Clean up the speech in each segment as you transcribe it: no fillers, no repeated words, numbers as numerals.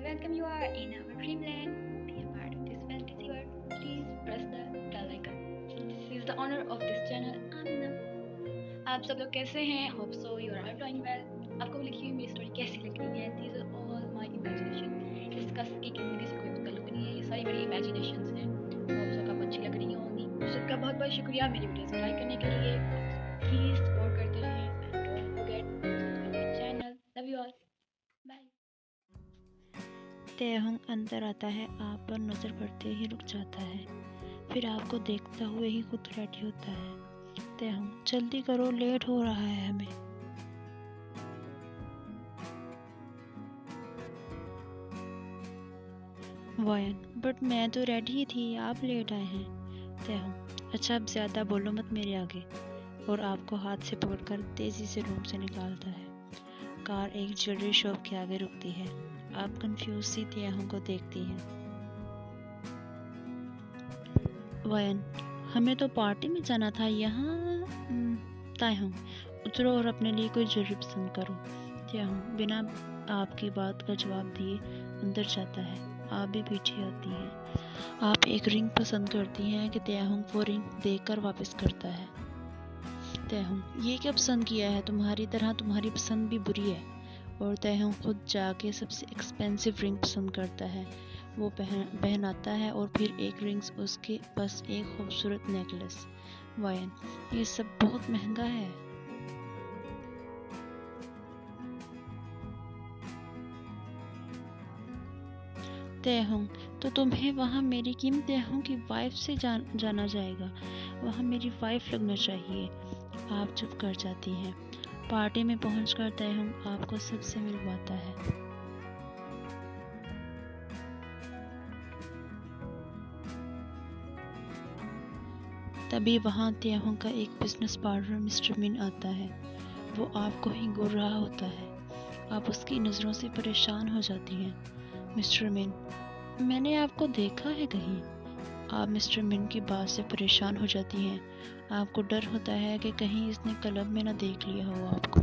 welcome you are in our dreamland. Be a part of this fantasy world. Please press the bell icon. This is the honor of this channel. Amina. आप सब लोग कैसे हैं? Hope so you are all doing well. आपको लिखी हुई मेरी story कैसी लग रही है? These are all my imagination. इसका सकी की जिंदगी से कोई ताल्लुक नहीं है. ये सारी मेरी imaginations हैं. Hope so आपको अच्छी लग रही होंगी. सबका बहुत बहुत शुक्रिया मेरी वीडियोस को लाइक करने के लिए. प्लीज सपोर्ट करते रहें. And don't forget to subscribe my channel. Love you all. Bye. तेहंग अंदर आता है, आप पर नज़र पड़ते ही रुक जाता है, फिर आपको देखता हुए ही खुद रेडी होता है। तेहंग, जल्दी करो, लेट हो रहा है हमें। वायन, बट मैं तो रेडी ही थी, आप लेट आए हैं। तेहंग, अच्छा अब ज़्यादा बोलो मत मेरे आगे, और आपको हाथ से पकड़कर तेज़ी से रूम से निकालता है। कार एक ज्वेलरी शॉप के आगे रुकती है। आप कंफ्यूज सी तेहंग को देखती हैं। वायन, हमें तो पार्टी में जाना था, यहाँ तेहंग, उतरो और अपने लिए कोई ज्वेलरी पसंद करो। तेहंग बिना आपकी बात का जवाब दिए अंदर जाता है। आप भी पीछे आती हैं। आप एक रिंग पसंद करती हैं कि तेहंग वो रिंग देखकर वापस करता है। तेहंग, ये क्या पसंद किया है? तुम्हारी तरह तुम्हारी पसंद भी बुरी है। और तेहंग खुद जाके सबसे एक्सपेंसिव रिंग पसंद करता है। वो पहनाता है और फिर एक रिंग्स उसके बस एक खूबसूरत नेकलेस। वायन, ये सब बहुत महंगा है। तेहंग, तो तुम्हें वहाँ मेरी कीमत तेहंग की वाइफ से जाना जाएगा, वहाँ मेरी वाइफ लगना चाहिए। आप चुप कर जाती हैं। पार्टी में पहुंचकर तेहंग आपको सबसे मिलवाता है। तभी वहां तेहंग का एक बिजनेस पार्टनर मिस्टर मिन आता है। वो आपको ही घूर रहा होता है। आप उसकी नज़रों से परेशान हो जाती हैं। मिस्टर मिन, मैंने आपको देखा है कहीं। आप मिस्टर मिन की बात से परेशान हो जाती हैं। आपको डर होता है कि कहीं इसने क्लब में ना देख लिया हो आपको।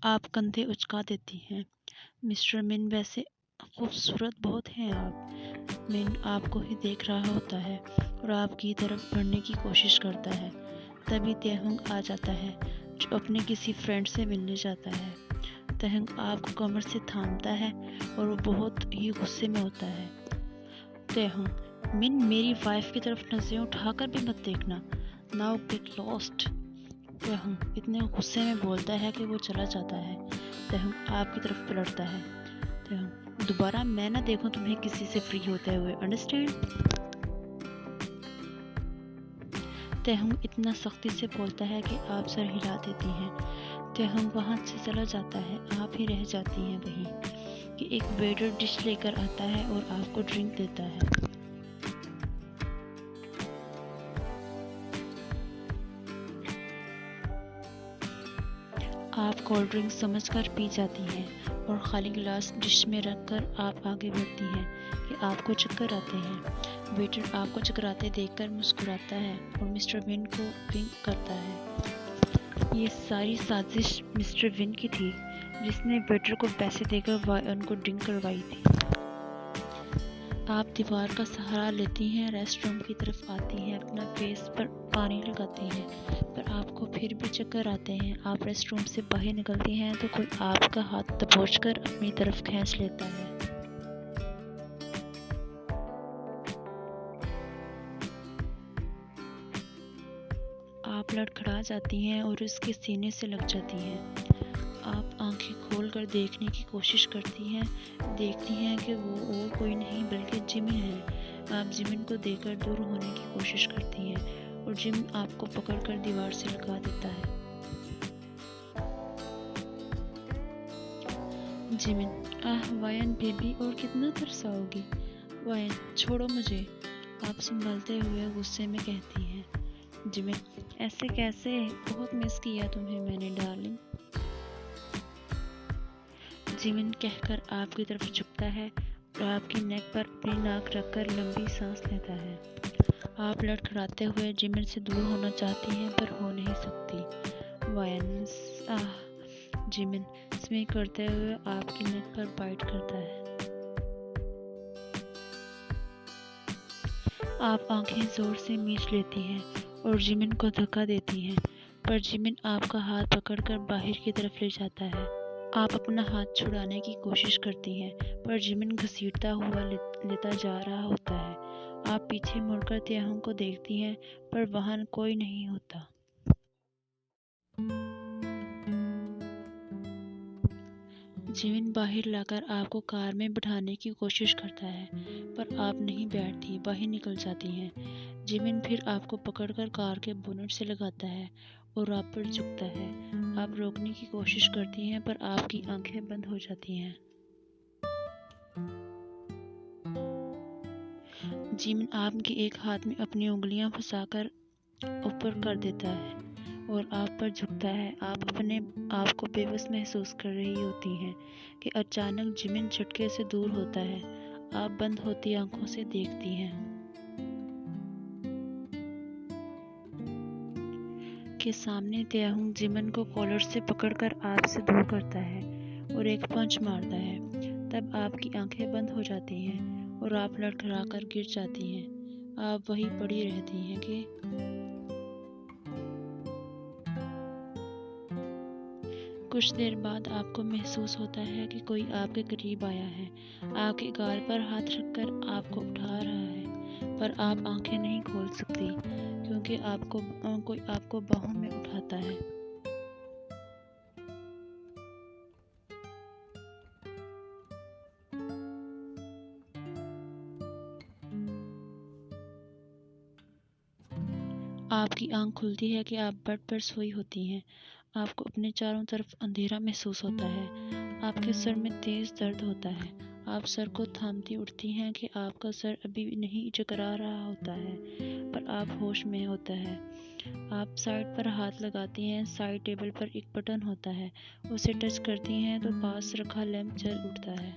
आप कंधे उचका देती हैं। मिस्टर मिन, वैसे खूबसूरत बहुत हैं आप। मिन आपको ही देख रहा होता है और आपकी तरफ बढ़ने की कोशिश करता है। तभी तेहंग आ जाता है, जो अपने किसी फ्रेंड से मिलने जाता है। तेहंग आपको कमर से थामता है और वो बहुत ही गुस्से में होता है। तेहंग, मिन, मेरी वाइफ की तरफ नजरें उठाकर भी मत देखना। Now get lost. तेहंग इतने गुस्से में बोलता है कि वो चला जाता है। तेहंग आपकी तरफ पलटता है। तेहंग, दोबारा मैं ना देखूं तुम्हें किसी से फ्री होते हुए, अंडरस्टैंड? तेहंग इतना सख्ती से बोलता है कि आप सर हिला देती हैं। तेहंग वहाँ से चला जाता है। आप ही रह जाती हैं वहीं कि एक वेटर डिश लेकर आता है और आपको ड्रिंक देता है। आप कोल्ड ड्रिंक समझकर पी जाती हैं और खाली गिलास डिश में रखकर आप आगे बढ़ती हैं कि आपको चक्कर आते हैं। वेटर आपको चकराते देखकर मुस्कुराता है और मिस्टर विन को विंक करता है। ये सारी साजिश मिस्टर विन की थी, जिसने वेटर को पैसे देकर वायन को ड्रिंक करवाई थी। आप दीवार का सहारा लेती हैं, रेस्टरूम की तरफ आती हैं, अपना फेस पर पानी लगाती हैं, पर आपको फिर भी चक्कर आते हैं। आप रेस्टरूम से बाहर निकलती हैं तो कोई आपका हाथ दबोचकर अपनी तरफ खींच लेता है। आप लड़खड़ा जाती हैं और उसके सीने से लग जाती हैं। आप आंखें खोलकर देखने की कोशिश करती हैं, देखती हैं कि वो और कोई नहीं बल्कि जिमिन है। आप जिमिन को देखकर दूर होने की कोशिश करती हैं और जिम आपको पकड़कर दीवार से लगा देता है। जिमिन, आह वायन बेबी, और कितना तरसाओगी? वायन, छोड़ो मुझे, आप संभलते हुए गुस्से में कहती हैं। जिमिन, ऐसे कैसे? बहुत मिस किया तुम्हें मैंने डार्लिंग। जिमिन कहकर आपकी तरफ झुकता है और आपकी नेक पर अपनी नाक रखकर लंबी सांस लेता है। आप लड़खड़ाते हुए जिमिन से दूर होना चाहती हैं पर हो नहीं सकती। वायंस जिमिन स्मीक करते हुए आपकी नेक पर बाइट करता है। आप आंखें जोर से मीच लेती हैं और जिमिन को धक्का देती हैं, पर जिमिन आपका हाथ पकड़कर बाहर की तरफ ले जाता है। आप अपना हाथ छुड़ाने की कोशिश करती हैं, पर जिमिन घसीटता हुआ लेता जा रहा होता है। आप पीछे मुड़कर त्याहुंग को देखती हैं, पर वहां कोई नहीं होता। जिमिन बाहर लाकर आपको कार में बिठाने की कोशिश करता है, पर आप नहीं बैठती, बाहर निकल जाती हैं। जिमिन फिर आपको पकड़कर कार के बोनट से लगाता है और आप पर झुकता है। आप रोकने की कोशिश करती हैं, पर आपकी आंखें बंद हो जाती हैं। जिमिन आपके एक हाथ में अपनी उंगलियां फंसाकर ऊपर कर देता है और आप पर झुकता है। आप अपने आप को बेबस महसूस कर रही होती हैं कि अचानक जिमिन झटके से दूर होता है। आप बंद होती आंखों से देखती हैं कि सामने त्याहुंग जिमिन को कॉलर से पकड़कर आपसे दूर करता है और एक पंच मारता है। तब आपकी आंखें बंद हो जाती हैं और आप लड़खड़ाकर गिर जाती हैं। आप वहीं पड़ी रहती हैं कि कुछ देर बाद आपको महसूस होता है कि कोई आपके करीब आया है। आपके गाल पर हाथ रखकर आपको उठा रहा है, पर आप आंखें नहीं खोल सकती क्योंकि कोई आपको बाहों में उठाता है। आपकी आंख खुलती है कि आप बेड पर सोई होती हैं। आपको अपने चारों तरफ अंधेरा महसूस होता है। आपके सर में तेज दर्द होता है। आप सर को थामती उठती हैं कि आपका सर अभी नहीं चकरा रहा होता है, पर आप होश में होता है। आप साइड पर हाथ लगाती हैं। साइड टेबल पर एक बटन होता है, उसे टच करती हैं तो पास रखा लैंप जल उठता है।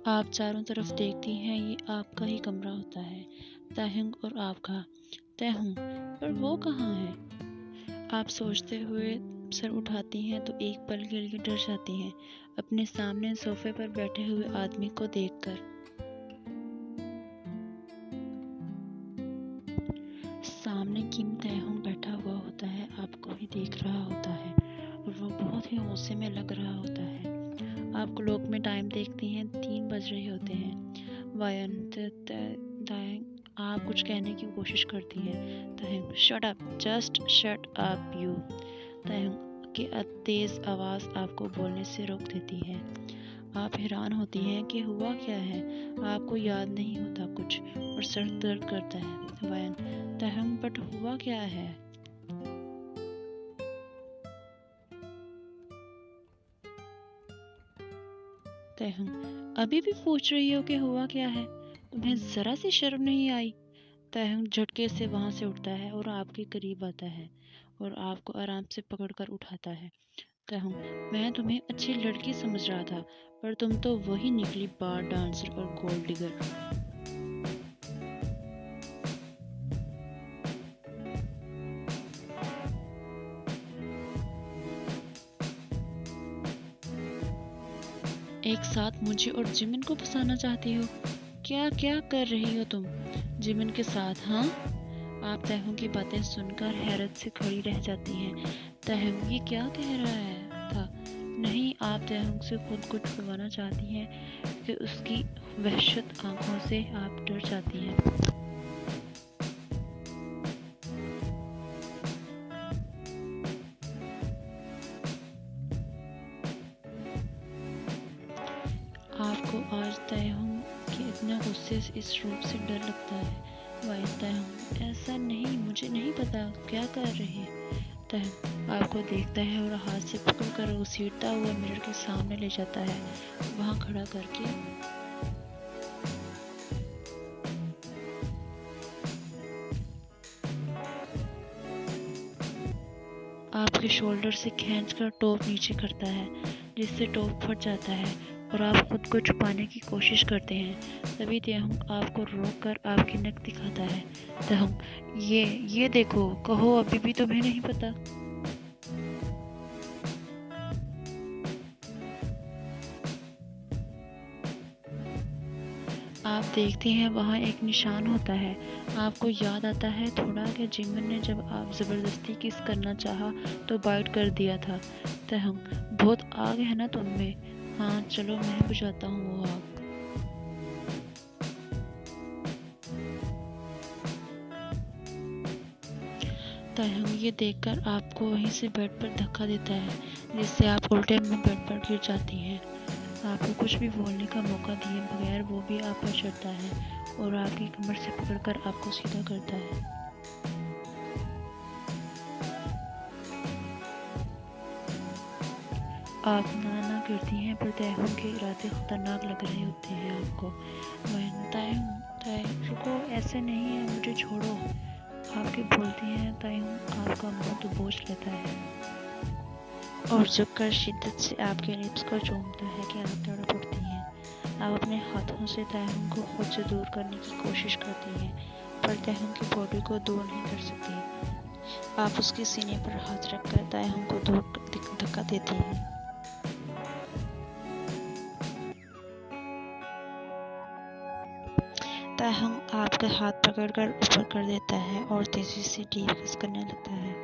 आप चारों तरफ देखती हैं, ये आपका ही कमरा होता है, त्याहुंग और आपका। त्याहुंग, पर वो कहाँ है? आप सोचते हुए सर उठाती हैं तो एक पल के लिए डर जाती हैं अपने सामने सोफे पर बैठे हुए आदमी को देखकर। सामने किम त्याहुंग बैठा हुआ होता है, आपको ही देख रहा होता है और वो बहुत ही गुस्से में लग रहा होता है। आप क्लॉक में टाइम देखती हैं, 3 बज रहे होते हैं। वायन आप कुछ कहने की कोशिश करती हैं। त्याहुंग, shut up, just shut up you. त्याहुंग की तेज आवाज़ आपको बोलने से रोक देती है। आप हैरान होती हैं कि हुआ क्या है। आपको याद नहीं होता कुछ और सर दर्द करता है। वायन, त्याहुंग, बट हुआ क्या है? त्याहुंग, अभी भी पूछ रही हो कि हुआ क्या है? तुम्हें जरा सी शर्म नहीं आई? त्याहुंग झटके से वहां से उठता है और आपके करीब आता है और आपको आराम से पकड़कर उठाता है। त्याहुंग, मैं तुम्हें अच्छी लड़की समझ रहा था, पर तुम तो वही निकली बार डांसर और गोल्ड डिगर। एक साथ मुझे और जिमिन को फंसाना चाहती हो? क्या क्या कर रही हो तुम जिमिन के साथ? हाँ? आप त्याहुंग की बातें सुनकर हैरत से खड़ी रह जाती हैं। त्याहुंग ये क्या कह रहा था? नहीं, आप त्याहुंग से खुद को छुड़वाना चाहती हैं कि उसकी वहशत आंखों से आप डर जाती हैं। आपको आज त्याहुंग के इतना गुस्से से इस रूप से डर लगता है। वाई, त्याहुंग, ऐसा नहीं, मुझे नहीं पता क्या कर रहे हैं। त्याहुंग आपको देखता है और हाथ से पकड़कर घसीटता हुआ मिरर के सामने ले जाता है, वहां खड़ा करके। आपके शोल्डर से खींचकर टॉप नीचे करता है। जिससे टॉप फट जाता है और आप खुद को छुपाने की कोशिश करते हैं। तभी ताएहोंग आपको रोक कर आपकी नक दिखाता है। ताएहोंग, ये देखो, कहो अभी भी तुम्हें नहीं पता? आप देखते हैं वहाँ एक निशान होता है। आपको याद आता है थोड़ा कि जिमिन ने जब आप ज़बरदस्ती किस करना चाहा तो बाइट कर दिया था। ताएहोंग, बहुत आग है ना तुम में। हाँ चलो मैं बुझाता हूँ वो आग। ताएहोंग ये देखकर आपको वहीं से बेड पर धक्का देता है, जिससे आप उल्टे मुंह बेड पर गिर जाती हैं। आपको कुछ भी बोलने का मौका दिए बगैर वो भी आप पर चढ़ता है और आपकी कमर से पकड़कर आपको सीधा करता है। आप ना करती हैं, पर ताएहोंग के इरादे खतरनाक लग रहे होते हैं आपको। ताएहोंग रुको, ऐसे नहीं है, मुझे छोड़ो। आपके बोलती हैं। ताएहोंग आपका मुंह दबोच लेता है और झुककर शिद्दत से आपके लिप्स को चूमता है कि आप तड़प उठती हैं। आप अपने हाथों से ताएहोंग को खुद से दूर करने की कोशिश करती हैं, पर ताएहोंग की बॉडी को दूर नहीं कर सकती। आप उसके सीने पर हाथ रखकर ताएहोंग को दूर धक्का देती हैं। ताएहोंग आपका हाथ पकड़कर ऊपर कर देता है और तेजी से डीप किस करने लगता है।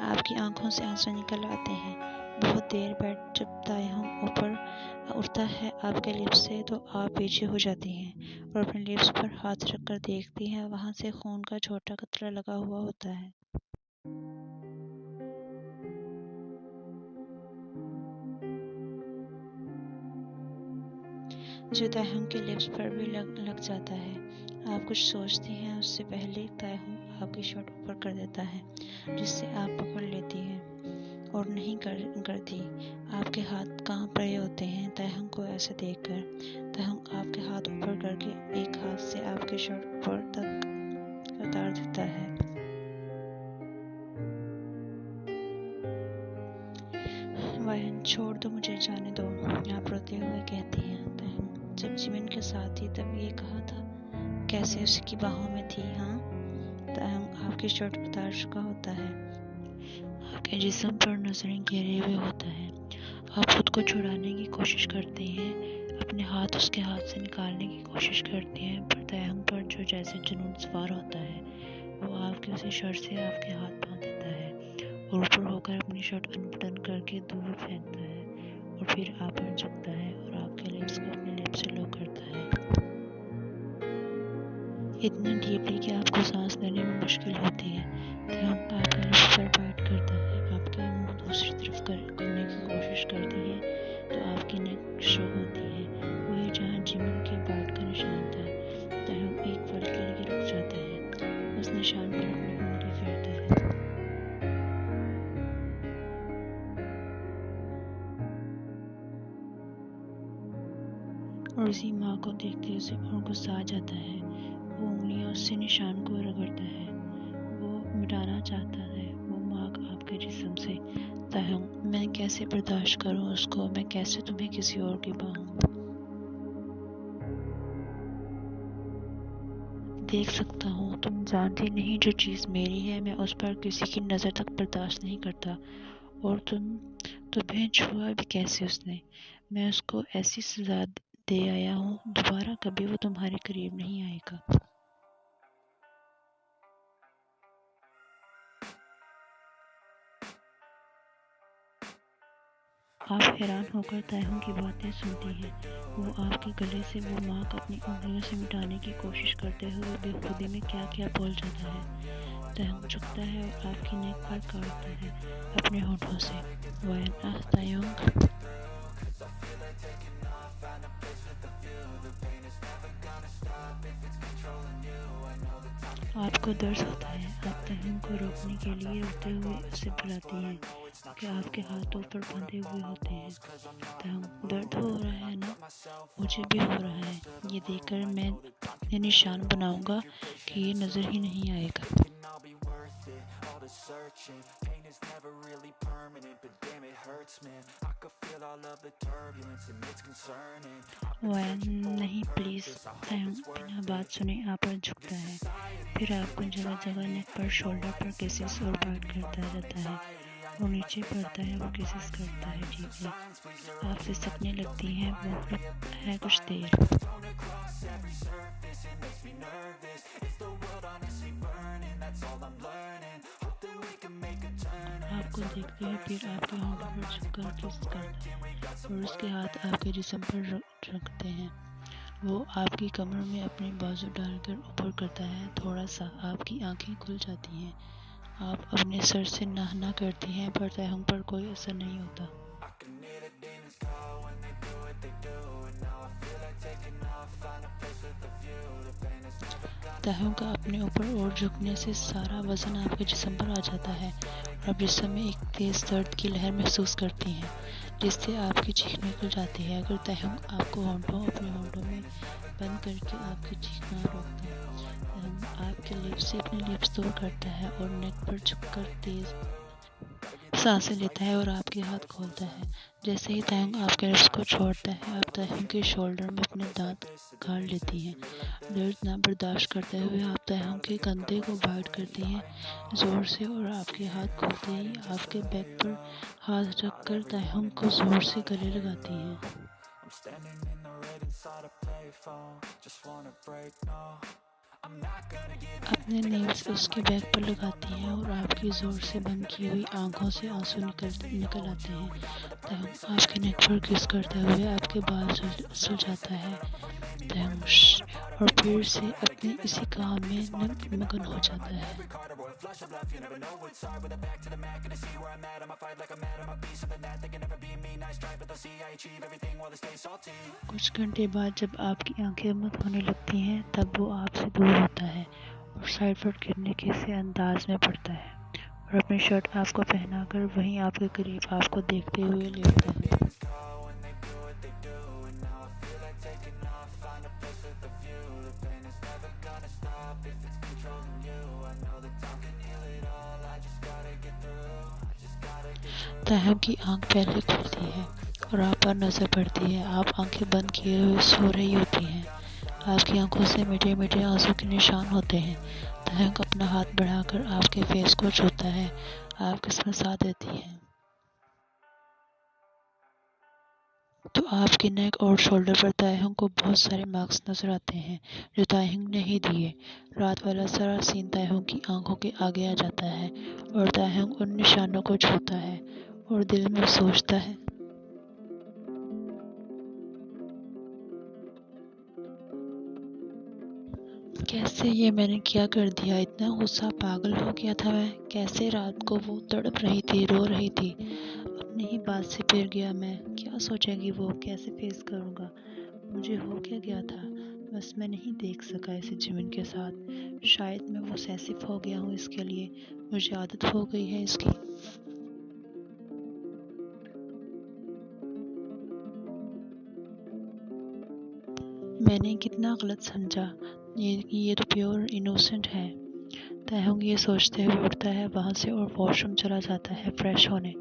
आपकी आंखों से आंसू निकल आते हैं। बहुत देर बाद जब ताएहोंग ऊपर उठता है आपके लिप्स से, तो आप पीछे हो जाती हैं और अपने लिप्स पर हाथ रखकर देखती हैं। वहां से खून का छोटा कतरा लगा हुआ होता है। जो ताएहोंग के लिप्स पर भी लग जाता है। आप कुछ सोचती हैं उससे पहले ताएहोंग आपकी शर्ट ऊपर कर देता है, जिससे आप पकड़ लेती हैं और नहीं करती। आपके हाथ कांप रहे होते हैं ताएहोंग को ऐसे देखकर। ताएहोंग आपके हाथ ऊपर करके एक हाथ से आपके शर्ट ऊपर तक उतार देता है। वायन, छोड़ दो, मुझे जाने दो, आप रोते हुए कहती हैं। ताएहोंग, जब जिमिन के साथ थी तब ये कहा था, कैसे उसकी बाहों में थी? हाँ। ताएहोंग आपकी शर्ट उतार चुका होता है। आपके जिस्म पर नजरें घेरे हुए होता है। आप खुद को छुड़ाने की कोशिश करते हैं, अपने हाथ उसके हाथ से निकालने की कोशिश करते हैं, पर ताएहोंग पर जो जैसे जुनून सवार होता है, वो आपकी उसी शर्ट से आपके हाथ बांध देता है और ऊपर होकर अपनी शर्ट अनबटन करके दूर फेंकता है और फिर आप पर झुकता है और आपके लिप्स को अपने लिप्स से लॉक करता है, इतना डीपली कि आपको सांस लेने में मुश्किल होती है। ताएहोंग आपके लिप्स पर बाइट करता है। आपके मुंह दूसरी तरफ करने की कोशिश करती है तो आपकी नेक शो होती है, वही जहाँ जिमिन के बाइट का निशान था। ताएहोंग एक पल के लिए रुक जाता है, उस निशान पर अपनी उंगली फेरता है। और उसी माँ को देखते उसे और गुस्सा आ जाता है। वो उंगलियों से निशान को रगड़ता है, वो मिटाना चाहता है वो मार्क आपके जिस्म से। ताएहोंग, मैं कैसे बर्दाश्त करूं उसको, मैं कैसे तुम्हें किसी और की पाऊं? देख सकता हूँ, तुम जानती नहीं जो चीज़ मेरी है मैं उस पर किसी की नज़र तक बर्दाश्त नहीं करता। और तुम्हें छुआ भी कैसे उसने? मैं उसको ऐसी सजा दे आया हूँ, दोबारा कभी वो तुम्हारे करीब नहीं आएगा। आप हैरान होकर ताएहोंग की बातें सुनती हैं। वो आपके गले से वो मार्क अपनी उंगलियों से मिटाने की कोशिश करते हुए बेखुदी में क्या क्या बोल जाता है। ताएहोंग झुकता है और आपकी नेक पर काटता है अपने होठों से। वायन, आह ताएहोंग। आपको दर्द होता है। आप ताएहोंग को रोकने के लिए रोते हुए उसे बुलाती हैं कि आपके हाथों पर बंधे हुए होते हैं। ताएहोंग, दर्द हो रहा है ना? मुझे भी हो रहा है। ये देखकर मैं ये निशान बनाऊंगा कि ये नजर ही नहीं आएगा। I'll be worth it. All the searching, pain is never really permanent, but damn it hurts, man. I could feel all of the turbulence and it's concerning. I've been searching for a नहीं please, purpose, I hope तयंग it's worth बिना बात it. सुने आप पर झुकता है, फिर आपको जगह जगह नेक पर, शोल्डर पर किसेस और बात करता रहता है। वो नीचे पड़ता है, वो किसेस करता है डीपली। आपसे सकने लगती हैं, वो है कुछ देर। आपको देखते हुए फिर आपके होंठों पर झुककर किस करता है और उसके हाथ आपके जिस्म पर रखते हैं। वो आपकी कमर में अपनी बाजू डालकर ऊपर करता है। थोड़ा सा आपकी आंखें खुल जाती हैं। आप अपने सर से नाहना करती हैं, पर तयंग पर कोई असर नहीं होता। तयंग का अपने ऊपर और झुकने से सारा वजन आपके जिस्म पर आ जाता है और आप जिस्म में एक तेज दर्द की लहर महसूस करती हैं, जिससे आपकी चीख निकल जाती है। अगर तयंग आपको अपने होंठों में बंद करके आपकी चीख ना रोकता, आपके लिप्स से अपने लिप्स दूर करता है और नेक पर झुककर तेज सांसें लेता है और आपके हाथ खोलता है। जैसे ही तयंग आपके लिप्स को छोड़ता है, आप तयंग के शोल्डर में अपने दांत गाड़ लेती हैं। दर्द ना बर्दाश्त करते हुए आप तयंग के कंधे को बाइट करती हैं जोर से और आपके हाथ खोलते ही आपके बैक पर हाथ रखकर तयंग को जोर से गले लगाती हैं। अपने नेल्स उसके बैक पर लगाती हैं और आपकी जोर से बंद की हुई आंखों से आंसू निकल आते हैं। तयंग आपके नेक पर किस करते हुए आपके बाल सुलझाता है। तयंग और फिर से अपने इसी काम में मगन हो जाता है। कुछ घंटे बाद जब आपकी आंखें बंद होने लगती हैं, तब वो आपसे दूर होता है और साइड पर गिरने के से अंदाज में पड़ता है और अपनी शर्ट आपको पहनाकर वहीं आपके करीब आपको देखते हुए लेटता है। तयंग की आंख पहले खुलती है और आप पर नजर पड़ती है। आप आंखें बंद किए हुए सो रही होती हैं। आपकी आंखों से मीठे मीठे आंसू के निशान होते हैं। तयंग अपना हाथ बढ़ाकर आपके फेस को छूता है, आपके साथ साथ देती है तो आपकी नेक और शोल्डर पर तयंग को बहुत सारे मार्क्स नजर आते हैं जो तयंग ने ही दिए। रात वाला सारा सीन तयंग की आंखों के आगे आ जाता है और तयंग उन निशानों को छूता है और दिल में सोचता है, कैसे ये मैंने क्या कर दिया। इतना गुस्सा, पागल हो गया था मैं। कैसे रात को वो तड़प रही थी, रो रही थी, अपनी ही बात से फिर गया मैं। क्या सोचेगी वो, कैसे फेस करूँगा। मुझे हो क्या गया था, बस मैं नहीं देख सका इसे जिमिन के साथ। शायद मैं पोसेसिव हो गया हूँ इसके लिए, मुझे आदत हो गई है इसकी। मैंने कितना गलत समझा, ये तो प्योर इनोसेंट है। तयंग ये सोचते हुए उठता है वहाँ से और वॉशरूम चला जाता है फ्रेश होने।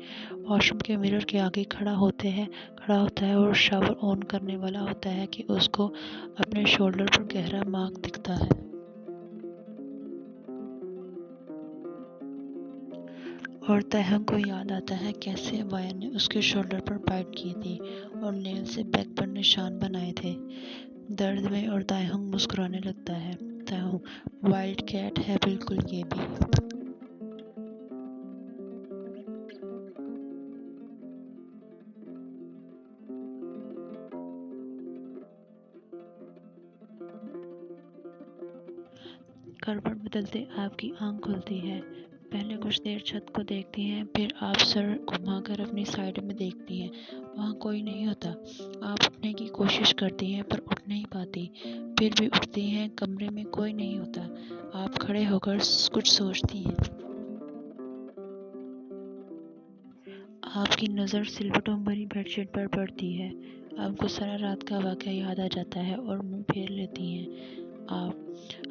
वॉशरूम के मिरर के आगे खड़ा होता है और शावर ऑन करने वाला होता है कि उसको अपने शोल्डर पर गहरा मार्क दिखता है। और तयंग को याद आता है कैसे वाया ने उसके शोल्डर पर बाइट की थी और नेल से बैक पर निशान बनाए थे। दर्द में और तयंग मुस्कुराने लगता है। तयंग वाइल्ड कैट है बिल्कुल ये भी। करवट बदलते आपकी आंख खुलती है। पहले कुछ देर छत को देखती हैं, फिर आप सर घुमाकर अपनी साइड में देखती हैं। वहाँ कोई नहीं होता। आप उठने की कोशिश करती हैं पर उठ नहीं पाती। फिर भी उठती हैं, कमरे में कोई नहीं होता। आप खड़े होकर कुछ सोचती हैं। आपकी नज़र सिलवटों भरी बेडशीट पर पड़ती है। आपको सारा रात का वाक़या याद आ जाता है और मुंह फेर लेती हैं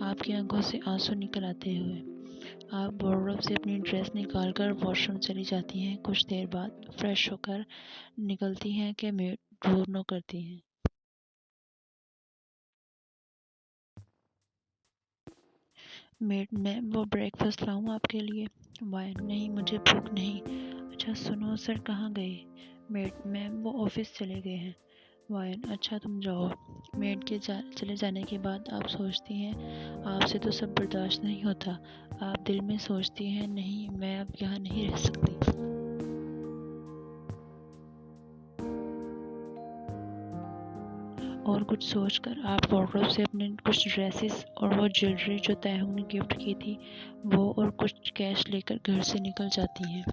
आपकी आंखों से आंसू निकल आते हुए। आप वार्डरोब से अपनी ड्रेस निकालकर वॉशरूम चली जाती हैं। कुछ देर बाद फ्रेश होकर निकलती हैं कि मेड डोर नॉक करती हैं। मेड, मैं वो ब्रेकफास्ट लाऊं आपके लिए? वायन, नहीं मुझे भूख नहीं। अच्छा सुनो, सर कहाँ गए? मेड, मैम वो ऑफिस चले गए हैं। वायन, अच्छा तुम जाओ। मेड के चले जाने के बाद आप सोचती हैं आपसे तो सब बर्दाश्त नहीं होता। आप दिल में सोचती हैं नहीं, मैं अब यहाँ नहीं रह सकती। और कुछ सोचकर आप वार्डरोब से अपने कुछ ड्रेसेस और वो ज्वेलरी जो तैहून ने गिफ्ट की थी वो और कुछ कैश लेकर घर से निकल जाती हैं।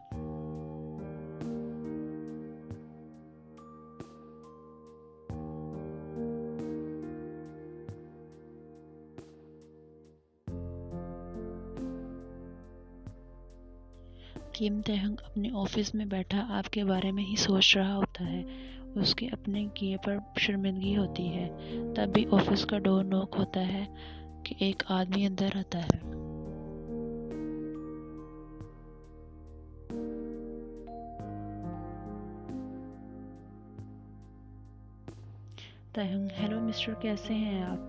किम तैहंग अपने ऑफिस में बैठा आपके बारे में ही सोच रहा होता है। उसके अपने किए पर शर्मिंदगी होती है। तभी ऑफिस का डोर नॉक होता है कि एक आदमी अंदर आता है। तैहंग, हेलो मिस्टर, कैसे हैं आप?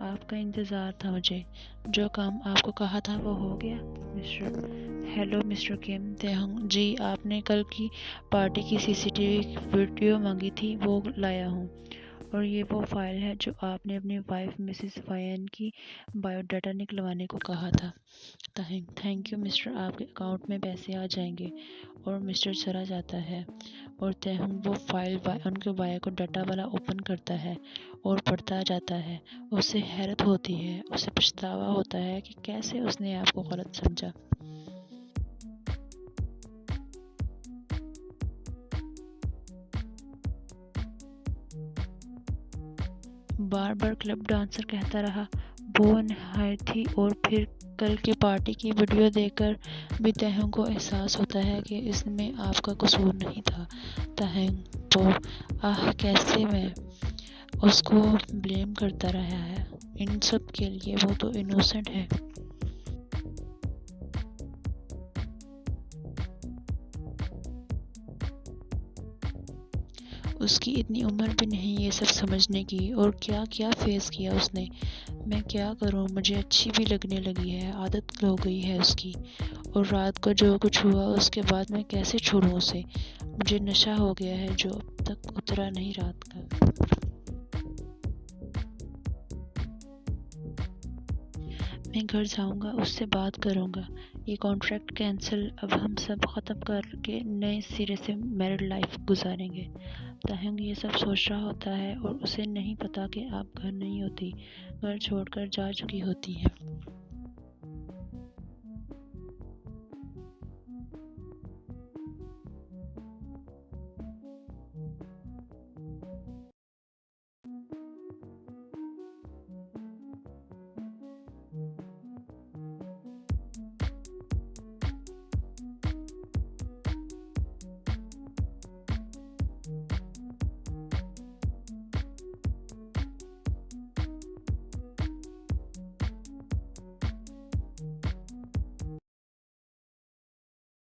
आपका इंतज़ार था मुझे। जो काम आपको कहा था वो हो गया? मिस्टर, हेलो मिस्टर किम। तैहंग, जी आपने कल की पार्टी की सीसीटीवी वीडियो मांगी थी, वो लाया हूँ। और ये वो फाइल है जो आपने अपनी वाइफ मिसेस वायन की बायोडाटा निकलवाने को कहा था। थैंक यू मिस्टर, आपके अकाउंट में पैसे आ जाएंगे। और मिस्टर चला जाता है और तैहंग वो फाइल उनके बायो डाटा वाला ओपन करता है और पढ़ता जाता है। उसे हैरत होती है, उसे पछतावा होता है कि कैसे उसने आपको गलत समझा। बार बार क्लब डांसर कहता रहा, वो नहायत थी। और फिर कल की पार्टी की वीडियो देखकर भी तैहंग को एहसास होता है कि इसमें आपका कसूर नहीं था। तैहंग तो कैसे मैं उसको ब्लेम करता रहा है इन सब के लिए, वो तो इनोसेंट है। उसकी इतनी उम्र भी नहीं ये सब समझने की। और क्या क्या फेस किया उसने। मैं क्या करूं, मुझे अच्छी भी लगने लगी है, आदत हो गई है उसकी। और रात को जो कुछ हुआ उसके बाद मैं कैसे छोड़ूं उसे। मुझे नशा हो गया है जो अब तक उतरा नहीं रात का। मैं घर जाऊंगा, उससे बात करूंगा। ये कॉन्ट्रैक्ट कैंसिल, अब हम सब ख़त्म करके नए सिरे से मैरिड लाइफ गुजारेंगे। तैहंग ये सब सोच रहा होता है और उसे नहीं पता कि आप घर नहीं होती, घर छोड़कर जा चुकी होती हैं।